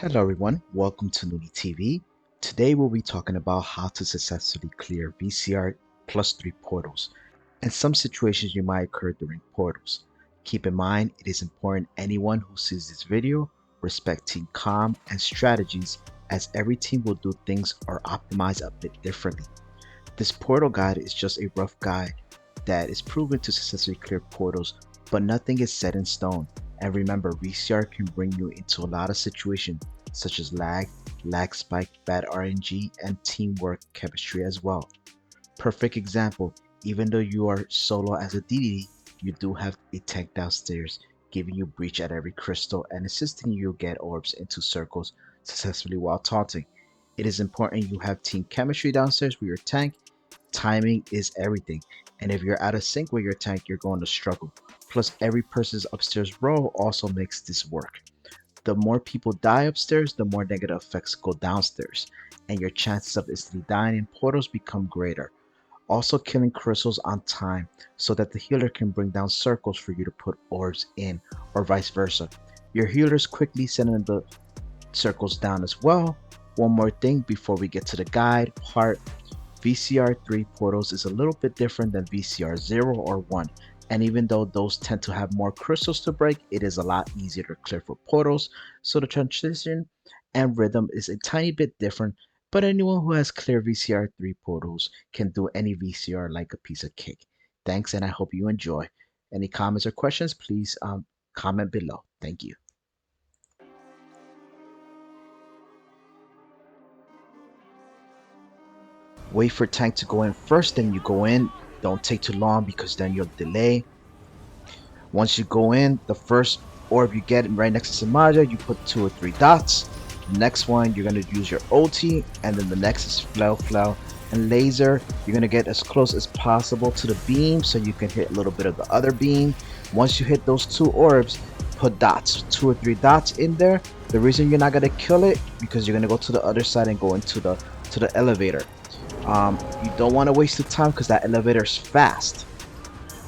Hello everyone, welcome to Newbie TV. Today we'll be talking about how to successfully clear VCR plus 3 portals and some situations you might occur during portals. Keep in mind, it is important anyone who sees this video respect team comm and strategies, as every team will do things or optimize a bit differently. This portal guide is just a rough guide that is proven to successfully clear portals, but nothing is set in stone. And remember, VCR can bring you into a lot of situations such as lag spike, bad RNG, and teamwork chemistry as well. Perfect example, even though you are solo as a DD, you do have a tank downstairs, giving you breach at every crystal and assisting you get orbs into circles successfully while taunting. It is important you have team chemistry downstairs with your tank. Timing is everything, and if you're out of sync with your tank, you're going to struggle. Plus, every person's upstairs row also makes this work. The more people die upstairs, the more negative effects go downstairs, and your chances of instantly dying in portals become greater. Also, killing crystals on time so that the healer can bring down circles for you to put orbs in, or vice versa. Your healers quickly sending the circles down as well. One more thing before we get to the guide part, VCR 3 portals is a little bit different than VCR 0 or 1, and even though those tend to have more crystals to break, it is a lot easier to clear for portals, so the transition and rhythm is a tiny bit different, but anyone who has clear VCR 3 portals can do any VCR like a piece of cake. Thanks, and I hope you enjoy. Any comments or questions, please comment below. Thank you. Wait for tank to go in first, then you go in. Don't take too long because then you'll delay. Once you go in, the first orb you get right next to Samaja, you put 2 or 3 dots. The next one, you're going to use your ulti, and then the next is flail, and laser. You're going to get as close as possible to the beam so you can hit a little bit of the other beam. Once you hit those 2 orbs, put dots, 2 or 3 dots in there. The reason you're not going to kill it, because you're going to go to the other side and go into the elevator. You don't want to waste the time because that elevator is fast.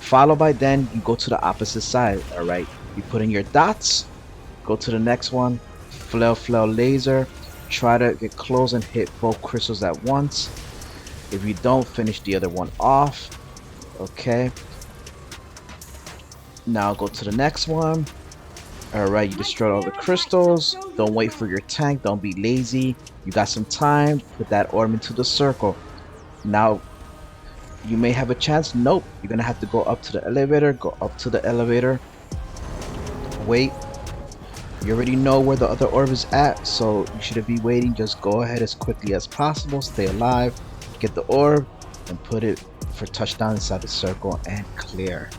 Followed by then you go to the opposite side. All right, you put in your dots, go to the next one, flail laser, try to get close and hit both crystals at once. If you don't, finish the other one off. Okay, now go to the next one. All right, you destroyed all the crystals. Don't wait for your tank, don't be lazy. You got some time, put that orb into the circle. Now you may have a chance. Nope, you're gonna have to go up to the elevator. Go up to the elevator, wait. You already know where the other orb is at, so you shouldn't be waiting. Just go ahead as quickly as possible, stay alive, get the orb and put it for touchdown inside the circle and clear.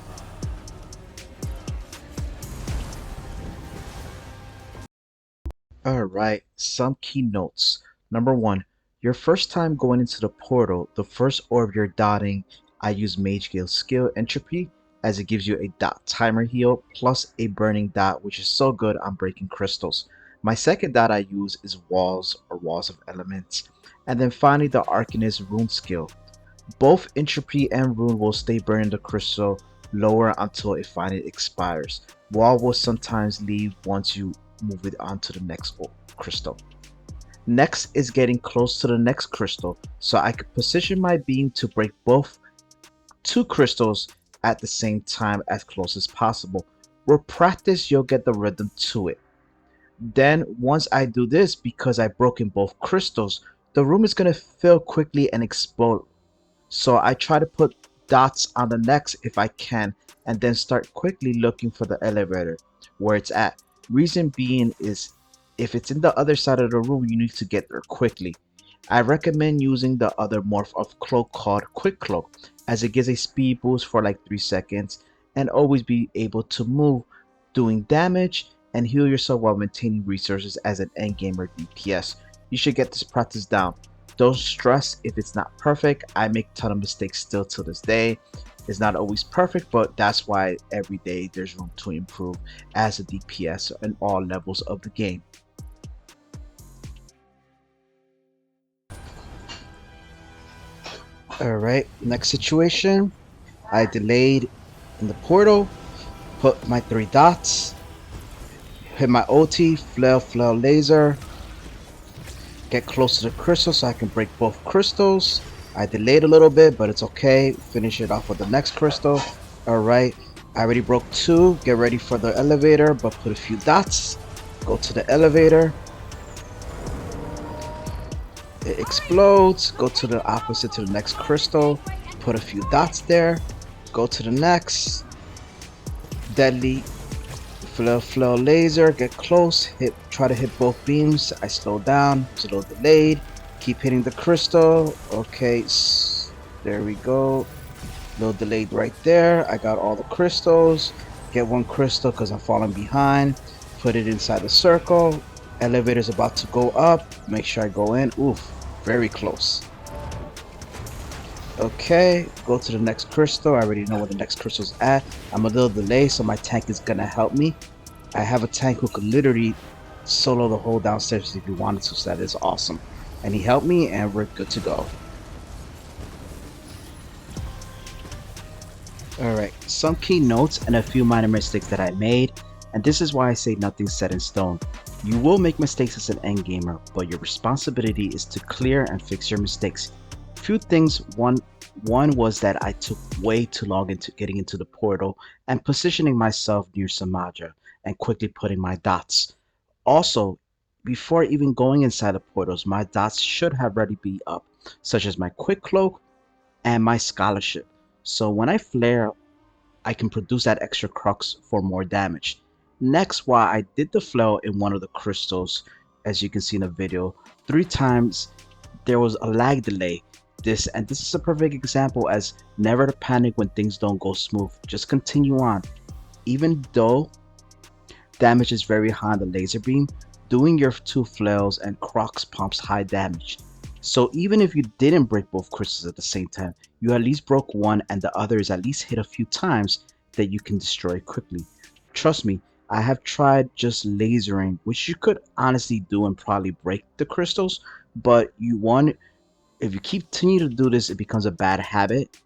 Alright, some key notes. Number 1, your first time going into the portal, the first orb you're dotting, I use Mage Guild skill entropy, as it gives you a dot timer heal plus a burning dot, which is so good on breaking crystals. My second dot I use is walls, or walls of elements. And then finally the Arcanist rune skill. Both entropy and rune will stay burning the crystal lower until it finally expires. Wall will sometimes leave once you move it on to the next crystal. Next is getting close to the next crystal, so I could position my beam to break both 2 crystals at the same time as close as possible. With practice, you'll get the rhythm to it. Then once I do this, because I've broken both crystals, the room is going to fill quickly and explode. So I try to put dots on the next if I can, and then start quickly looking for the elevator where it's at. Reason being is, if it's in the other side of the room, you need to get there quickly. I recommend using the other morph of cloak called quick cloak, as it gives a speed boost for like 3 seconds and always be able to move, doing damage and heal yourself while maintaining resources as an endgamer DPS. You should get this practice down. Don't stress if it's not perfect. I make a ton of mistakes still to this day. It's not always perfect, but that's why every day there's room to improve as a DPS in all levels of the game. Alright, next situation. I delayed in the portal, put my 3 dots, Hit my OT, flail laser, get close to the crystal so I can break both crystals. I delayed a little bit, but it's okay. Finish it off with the next crystal. Alright, I already broke two. Get ready for the elevator, but put a few dots. Go to the elevator. It explodes. Go to the opposite to the next crystal. Put a few dots there. Go to the next. Deadly flow laser, get close, try to hit both beams. I slow down, it's a little delayed. Keep hitting the crystal. Okay, there we go. A little delayed right there. I got all the crystals. Get one crystal because I'm falling behind. Put it inside the circle. Elevator's about to go up. Make sure I go in. Oof, very close. Okay, go to the next crystal. I already know where the next crystal's at. I'm a little delayed, so my tank is gonna help me. I have a tank who could literally solo the whole downstairs if he wanted to, so that is awesome. And he helped me, and we're good to go. Alright, some key notes and a few minor mistakes that I made, and this is why I say nothing's set in stone. You will make mistakes as an endgamer, but your responsibility is to clear and fix your mistakes. Few things. One was that I took way too long into getting into the portal and positioning myself near Samaja and quickly putting my dots. Also, before even going inside the portals, my dots should have already be up, such as my quick cloak and my scholarship. So when I flare, I can produce that extra crux for more damage. Next, while I did the flail in one of the crystals, as you can see in the video, 3 times there was a lag delay. This is a perfect example as never to panic when things don't go smooth. Just continue on. Even though damage is very high on the laser beam, doing your 2 flails and crocs pumps high damage. So even if you didn't break both crystals at the same time, you at least broke one and the other is at least hit a few times that you can destroy quickly. Trust me, I have tried just lasering, which you could honestly do and probably break the crystals, but if you continue to do this, it becomes a bad habit.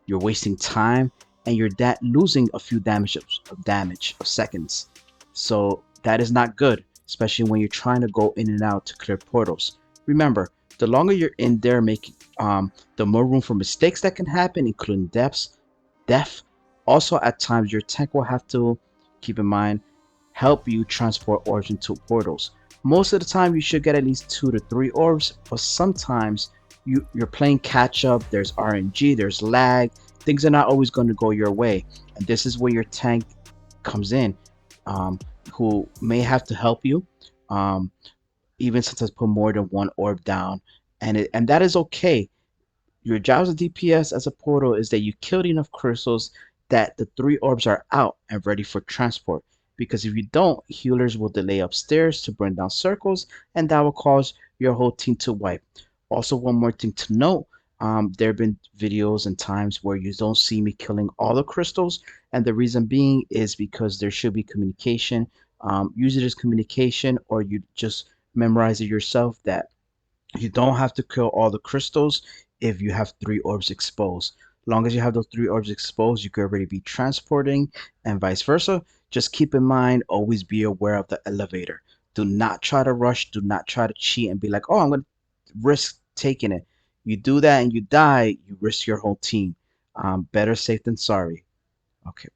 You're wasting time and you're losing a few damage of seconds. So that is not good, especially when you're trying to go in and out to clear portals. Remember, the longer you're in there making, the more room for mistakes that can happen, including death. Also, at times your tank will have to, keep in mind, help you transport orbs into portals. Most of the time you should get at least 2 to 3 orbs, but sometimes you're playing catch up, there's RNG, there's lag, things are not always going to go your way, and this is where your tank comes in, who may have to help you, um, even sometimes put more than one orb down, and that is okay. Your job as a DPS as a portal is that you killed enough crystals that the 3 orbs are out and ready for transport. Because if you don't, healers will delay upstairs to burn down circles, and that will cause your whole team to wipe. Also, one more thing to note, there have been videos and times where you don't see me killing all the crystals, and the reason being is because there should be communication. Usually there's communication, or you just memorize it yourself that you don't have to kill all the crystals if you have 3 orbs exposed. Long as you have those 3 orbs exposed, you could already be transporting and vice versa. Just keep in mind, always be aware of the elevator. Do not try to rush. Do not try to cheat and be like, oh, I'm going to risk taking it. You do that and you die, you risk your whole team. Better safe than sorry. Okay.